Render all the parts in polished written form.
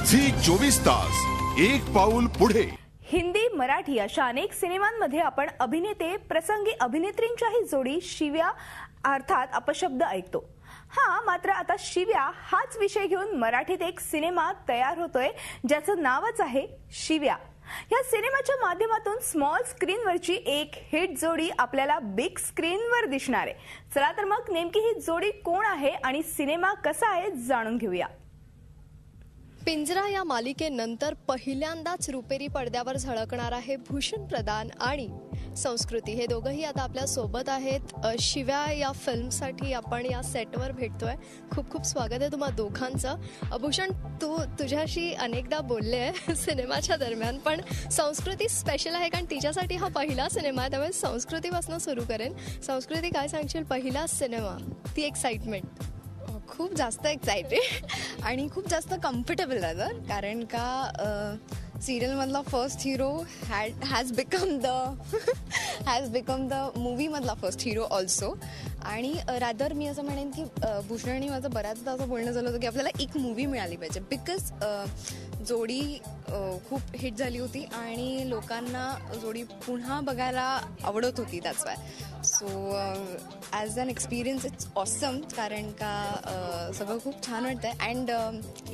Zee 24 Taas एक पाऊल पुढे. हिंदी मराठी अशा अनेक सिनेमांमध्ये आपण अभिनेते प्रसंगी अभिनेत्रींच्याही जोडी शिव्या अर्थात अपशब्द ऐकतो. मात्र आता शिव्या हाच विषय घेऊन मराठीत एक सिनेमा तयार होतोय ज्याचं नावच आहे शिव्या. या सिनेमाच्या माध्यमातून स्मॉल स्क्रीनवरची एक हिट जोडी आपल्याला बिग स्क्रीनवर दिसणार आहे. चला तर मग नेमकी ही जोडी कोण आहे आणि सिनेमा कसा आहे जाणून घेऊया. पिंजरा या मालिकेनंतर पहिल्यांदाच रुपेरी पडद्यावर झळकणार आहे भूषण प्रधान आणि संस्कृती. हे दोघंही आता आपल्या सोबत आहेत. शिव्या या फिल्मसाठी आपण या सेटवर भेटतोय. खूप खूप स्वागत आहे तुम्हा दोघांचं. भूषण, तुझ्याशी अनेकदा बोलले आहे सिनेमाच्या दरम्यान, पण संस्कृती स्पेशल आहे कारण तिच्यासाठी हा पहिला सिनेमा आहे. त्यामुळे संस्कृतीपासून सुरू करेन. संस्कृती, काय सांगशील, पहिला सिनेमा, ती एक्साइटमेंट? खूप जास्त एक्साइटेड आणि खूप जास्त कम्फर्टेबल आहे कारण का सिरियलमधला first hero has become the मूवीमधला फर्स्ट हिरो ऑल्सो. आणि रादर मी असं म्हणेन की भूषण आणि माझं बऱ्याचदा असं बोलणं झालं होतं की आपल्याला एक मूवी मिळाली पाहिजे बिकॉज जोडी खूप हिट झाली होती आणि लोकांना जोडी पुन्हा बघायला आवडत होती. That's why. So as an experience it's awesome कारण का सगळं खूप छान वाटतं आहे and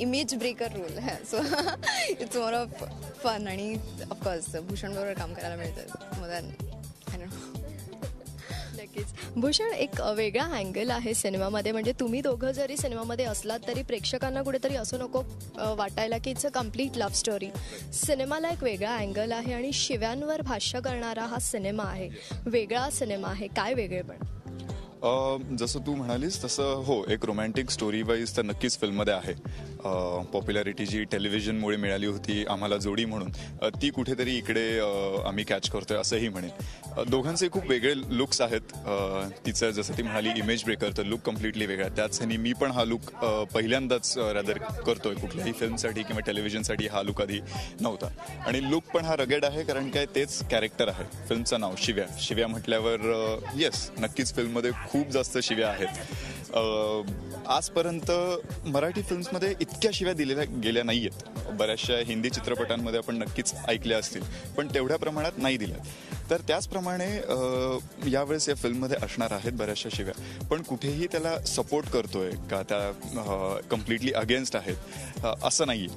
image breaker role. So it's more of fun आणि ऑफकोर्स भूषणबरोबर काम करायला मिळतं मला. नक्कीच. भूषण, एक वेगळा अँगल आहे सिनेमामध्ये. म्हणजे तुम्ही दोघं जरी सिनेमामध्ये असलात तरी प्रेक्षकांना कुठेतरी असं नको वाटायला की it's a complete love story. सिनेमाला एक वेगळा अँगल आहे आणि शिव्यांवर भाष्य करणारा हा सिनेमा आहे. वेगळा सिनेमा आहे. काय वेगळेपण? जसं तू म्हणालीस तसं हो, एक रोमॅन्टिक स्टोरी वाईज तर नक्कीच फिल्ममध्ये आहे. पॉप्युलॅरिटी जी टेलिव्हिजनमुळे मिळाली होती आम्हाला जोडी म्हणून, ती कुठेतरी इकडे आम्ही कॅच करतोय असंही म्हणेन. दोघांचे खूप वेगळे लुक्स आहेत. तिचं जसं ती म्हणाली इमेज ब्रेकर, तर लुक कम्प्लिटली वेगळा. त्याच ह्यानी मी पण हा लुक पहिल्यांदाच रादर करतोय. कुठल्याही फिल्मसाठी किंवा टेलिव्हिजनसाठी हा लुक आधी नव्हता. आणि लुक पण हा रगेड आहे कारण काय तेच कॅरेक्टर आहे. फिल्मचं नाव शिव्या. शिव्या म्हटल्यावर येस, नक्कीच फिल्ममध्ये खूप जास्त शिव्या आहेत. आजपर्यंत मराठी फिल्म्समध्ये इतक्या शिव्या दिलेल्या गेल्या नाही आहेत. बऱ्याचशा हिंदी चित्रपटांमध्ये आपण नक्कीच ऐकल्या असतील पण तेवढ्या प्रमाणात नाही दिल्या. तर त्याचप्रमाणे यावेळेस या फिल्ममध्ये असणार आहेत बऱ्याचशा शिव्या, पण कुठेही त्याला सपोर्ट करतोय का त्या कम्प्लिटली अगेन्स्ट आहेत असं नाही आहे.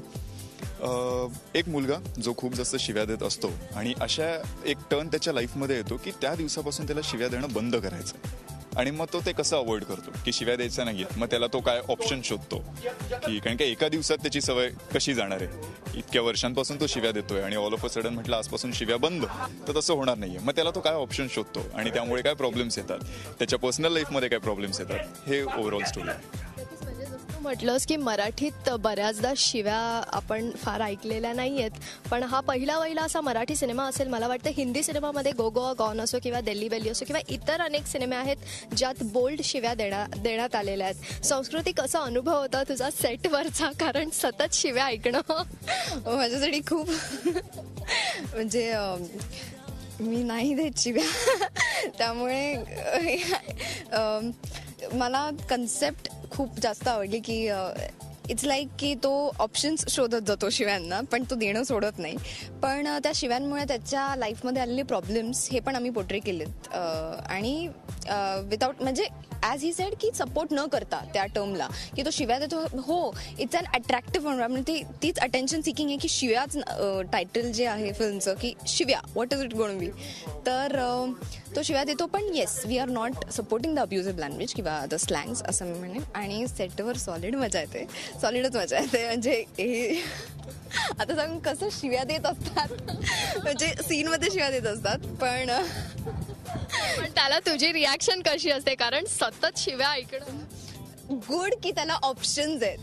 एक मुलगा जो खूप जास्त शिव्या देत असतो आणि अशा एक टर्न त्याच्या लाईफमध्ये येतो की त्या दिवसापासून त्याला शिव्या देणं बंद करायचं. आणि मग तो ते कसं अवॉइड करतो की शिव्या द्यायचा नाही आहे. मग त्याला तो काय ऑप्शन शोधतो की कारण का एका दिवसात त्याची सवय कशी जाणार आहे. इतक्या वर्षांपासून तो शिव्या देतोय आणि ऑल ऑफ अ सडन म्हटलं आजपासून शिव्या बंद, तर तसं होणार नाही आहे. मग त्याला तो काय ऑप्शन शोधतो आणि त्यामुळे काय प्रॉब्लेम्स येतात, त्याच्या पर्सनल लाईफमध्ये काय प्रॉब्लेम्स येतात, हे ओव्हरऑल स्टोरी आहे. म्हटलंस की मराठीत बऱ्याचदा शिव्या आपण फार ऐकलेल्या नाही आहेत, पण हा पहिला असा मराठी सिनेमा असेल मला वाटतं. हिंदी सिनेमामध्ये गो गोवा गॉन असो किंवा दिल्ली बेली असो किंवा इतर अनेक सिनेमे आहेत ज्यात बोल्ड शिव्या देण्यात आलेल्या आहेत. संस्कृती, कसा अनुभव होता तुझा सेटवरचा, कारण सतत शिव्या ऐकणं माझ्यासाठी खूप म्हणजे मी नाही देत शिव्या त्यामुळे मला कन्सेप्ट खूप जास्त आवडली की इट्स लाईक की तो ऑप्शन्स शोधत जातो शिव्यांना पण तो देणं सोडत नाही. पण त्या शिव्यांमुळे त्याच्या लाईफमध्ये आलेले प्रॉब्लेम्स हे पण आम्ही पोर्ट्रे केलेत आणि विदाउट म्हणजे ॲज ही सेड की सपोर्ट न करता त्या टर्मला की तो शिव्या देतो. हो, इट्स अन अट्रॅक्टिव्ह म्हणजे तीच अटेन्शन सिकिंग आहे की शिव्याच टायटल जे आहे फिल्मचं की शिव्या what is it gonna be. तर तो शिव्या देतो पण yes, we are not supporting the abusive language किंवा द स्लँग्स असं मी म्हणेन. आणि सेटवर सॉलिडच मजा येते. म्हणजे हे आता सांग कसं शिव्या देत असतात म्हणजे सीनमध्ये शिव्या देत असतात पण त्याला तुझी रिॲक्शन कशी असते कारण सतत शिव्या ऐकणं? गुड की त्याला ऑप्शन्स आहेत.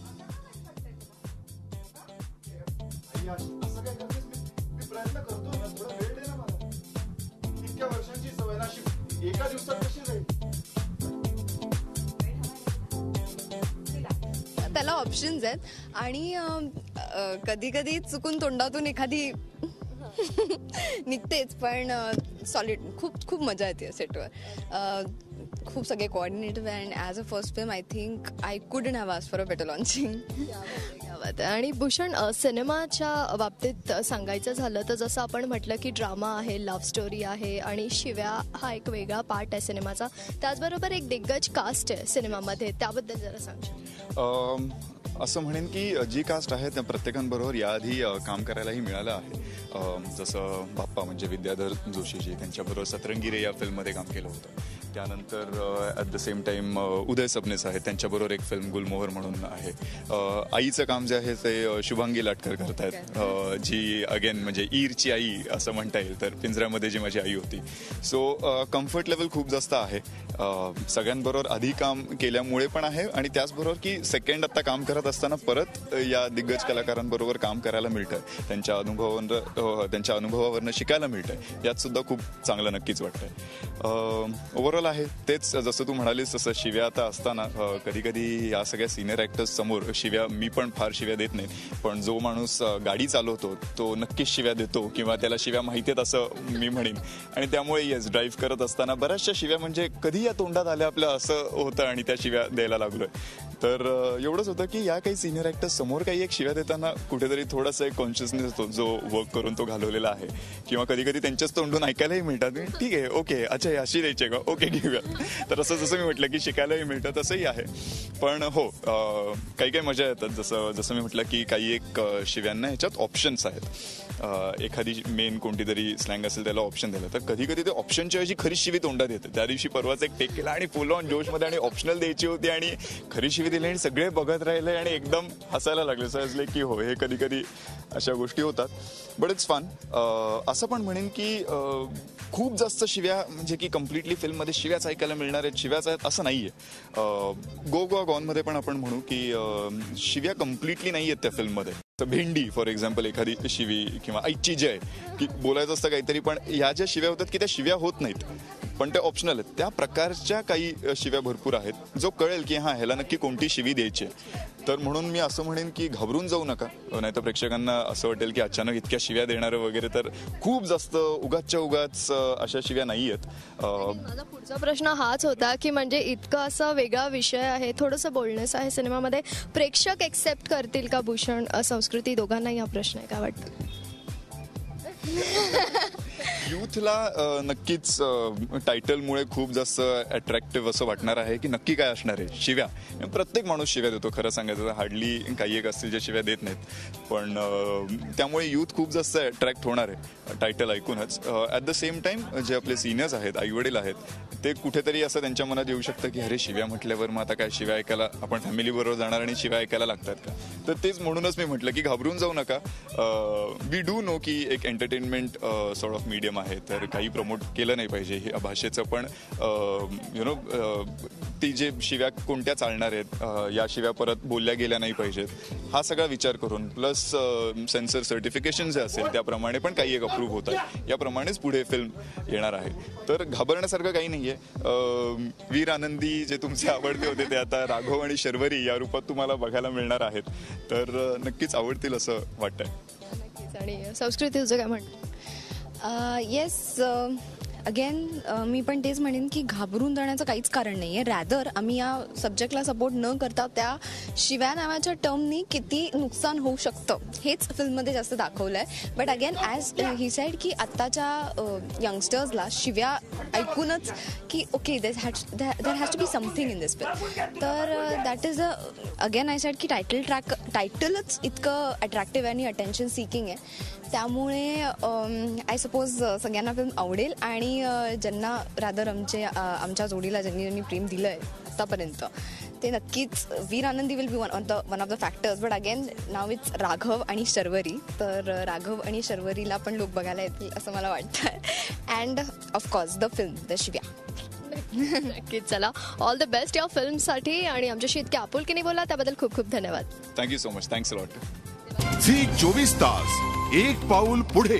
त्याला ऑप्शन्स आहेत आणि कधी कधी चुकून तोंडातून एखादी निघतेच पण सॉलिड खूप खूप मजा येते सेटवर. खूप सगळे coordinative and as a first film I think I couldn't have asked for a better launching. आणि भूषण, सिनेमाच्या बाबतीत सांगायचं झालं तर जसं आपण म्हटलं की ड्रामा आहे, लव्ह स्टोरी आहे आणि शिव्या हा एक वेगळा पार्ट आहे सिनेमाचा. त्याचबरोबर एक दिग्गज कास्ट आहे सिनेमामध्ये, त्याबद्दल जरा सांग. असं म्हणेन की जी कास्ट आहे त्या प्रत्येकांबरोबर याआधी काम करायलाही मिळालं आहे. जसं बाप्पा म्हणजे विद्याधर जोशीजी, त्यांच्याबरोबर सतरंगी रे या फिल्ममध्ये काम केलं होतं. त्यानंतर ॲट द सेम टाईम उदय सबनीस आहेत, त्यांच्याबरोबर एक फिल्म गुलमोहर म्हणून आहे. आईचं काम जे आहे ते शुभांगी लाटकर करतायत, जी अगेन म्हणजे ईरची आई असं म्हणता येईल, तर पिंजऱ्यामध्ये जी माझी आई होती. सो कम्फर्ट लेवल खूप जास्त आहे. सगळ्यांबरोबर आधी काम केल्यामुळे पण आहे आणि त्याचबरोबर की सेकंड आत्ता काम करत असताना परत या दिग्गज कलाकारांबरोबर काम करायला मिळतंय, त्यांच्या अनुभवावरनं शिकायला मिळतंय, यात सुद्धा खूप चांगलं नक्कीच वाटतंय. ओव्हरऑल आहे तेच, जसं तू म्हणालीस तसं शिव्या आता असताना कधी कधी या सगळ्या सिनियर ॲक्टर्स समोर शिव्या, मी पण फार शिव्या देत नाही, पण जो माणूस गाडी चालवतो तो नक्कीच शिव्या देतो किंवा त्याला शिव्या माहिती आहेत असं मी म्हणेन. आणि त्यामुळे येस, ड्राईव्ह करत असताना बऱ्याचशा शिव्या म्हणजे कधी या तोंडात आल्या आपल्या असं होतं आणि त्या शिव्या द्यायला लागलोय. तर एवढंच होतं की या काही सिनियर ॲक्टर्स समोर काही एक शिव्या देताना कुठेतरी थोडासा एक कॉन्शियसनेस होतो जो वर्क करून तो घालवलेला आहे, किंवा कधी कधी त्यांच्याच तोंडून ऐकायलाही मिळतात, ठीक आहे ओके अच्छा हे अशी द्यायची का, ओके घेऊया. तर असं जसं मी म्हटलं की शिकायलाही मिळतं तसंही आहे. पण हो, काही काही मजा येतात. जसं मी म्हटलं की काही एक शिव्यांना ह्याच्यात ऑप्शन्स आहेत. एखादी मेन कोणती तरी स्लँग असेल त्याला ऑप्शन दिलं तर कधी कधी ते ऑप्शनच्या ऐवजी खरी शिवी तोंडात येते. त्या दिवशी परवाच एक टेक केला आणि फुल ऑन जोशमध्ये आणि ऑप्शनल द्यायची होती आणि खरी शिवी दिली आणि सगळे बघत राहिले आणि एकदम हसायला लागले. समजले की हो, हे कधी कधी अशा गोष्टी होतात, बट इट्स फन. असं पण म्हणेन की खूप जास्त शिव्या म्हणजे की कम्प्लिटली फिल्ममध्ये शिव्याच ऐकायला मिळणार आहेत, शिव्याच आहेत असं नाही आहे. गो गोवा गॉनमध्ये पण आपण म्हणू की शिव्या कम्प्लिटली नाही आहेत त्या फिल्ममध्ये. तर भेंडी फॉर एक्झाम्पल एखादी शिवी, किंवा आईची जय, की बोलायचं असतं काहीतरी पण ह्या ज्या शिव्या होतात की त्या शिव्या होत नाहीत पण ते ऑप्शनल आहेत, त्या प्रकारच्या काही शिव्या भरपूर आहेत जो कळेल की हां ह्याला नक्की कोणती शिवी द्यायची आहे. तर म्हणून मी असं म्हणेन की घाबरून जाऊ नका, नाही तर प्रेक्षकांना असं वाटेल की अचानक इतक्या शिव्या देणारं वगैरे. तर खूप जास्त उगाचच्या उगाच अशा शिव्या नाही आहेत. माझा पुढचा प्रश्न हाच होता की म्हणजे इतकं असा वेगळा विषय आहे, थोडंसं बोलण्याचं आहे सिनेमामध्ये, प्रेक्षक एक्सेप्ट करतील का भूषण, संस्कृती, दोघांनाही हा प्रश्न आहे, काय वाटतं? यूथला नक्कीच टायटलमुळे खूप जास्त अट्रॅक्टिव्ह असं वाटणार आहे की नक्की काय असणार आहे. शिव्या, प्रत्येक माणूस शिव्या देतो खरं सांगायचं तर, हार्डली काही एक असतील जे शिव्या देत नाहीत, पण त्यामुळे यूथ खूप जास्त अट्रॅक्ट होणार आहे टायटल ऐकूनच. ॲट द सेम टाईम जे आपले सिनियर्स आहेत, आईवडील आहेत, ते कुठेतरी असं त्यांच्या मनात येऊ शकतं की अरे शिव्या म्हटल्यावर मग आता काय शिव्या ऐकायला आपण फॅमिलीबरोबर जाणार आणि शिव्या ऐकायला लागतात का. तर तेच म्हणूनच मी म्हटलं की घाबरून जाऊ नका. वी डू नो की एक एंटरटेनमेंट सॉर्ट ऑफ मीडियम आहे, तर काही प्रमोट केलं नाही पाहिजे हे भाषेचं, पण ती जे शिव्या कोणत्या चालणार आहेत, या शिव्या परत बोलल्या गेल्या नाही पाहिजेत, हा सगळा विचार करून, प्लस सेन्सर सर्टिफिकेशन जे असेल त्याप्रमाणे पण काही एक अप्रूव्ह होतात, याप्रमाणेच पुढे फिल्म येणार आहे. तर घाबरण्यासारखं काही नाही आहे. वीर आनंदी जे तुमचे आवडते होते ते आता राघव आणि शर्वरी या रूपात तुम्हाला बघायला मिळणार आहेत, तर नक्कीच आवडतील असं वाटतंय. आणि संस्कृती तुझं काय म्हणतं? येस, अगेन मी पण तेच म्हणेन की घाबरून जाण्याचं काहीच कारण नाही आहे. रॅदर आम्ही या सब्जेक्टला सपोर्ट न करता त्या शिव्या नावाच्या टर्मनी किती नुकसान होऊ शकतं हेच फिल्ममध्ये जास्त दाखवलं आहे. But again as he said की आत्ताच्या यंगस्टर्सला शिव्या ऐकूनच की okay there has to be something in this film, तर that is again I said की टायटलच इतकं अट्रॅक्टिव्ह आणि अटेन्शन सिकिंग आहे. त्यामुळे आय सपोज सगळ्यांना फिल्म आवडेल आणि ज्यांना रादर आमच्या जोडीला ज्यांनी प्रेम दिलं आहे आत्तापर्यंत ते नक्कीच, वीर आनंदी will be one of the factors. But again now it's Raghav आणि शर्वरी, तर राघव आणि शर्वरीला पण लोक बघायला येतील असं मला वाटतं. And of course the film the शिव्या. नक्कीच. चला, ऑल द बेस्ट या फिल्मसाठी आणि आमच्याशी इतक्या आपुलकीने बोला त्याबद्दल खूप खूप धन्यवाद. Thank you so much. Thanks a lot. Zee 24 Taas, एक पाऊल पुढे.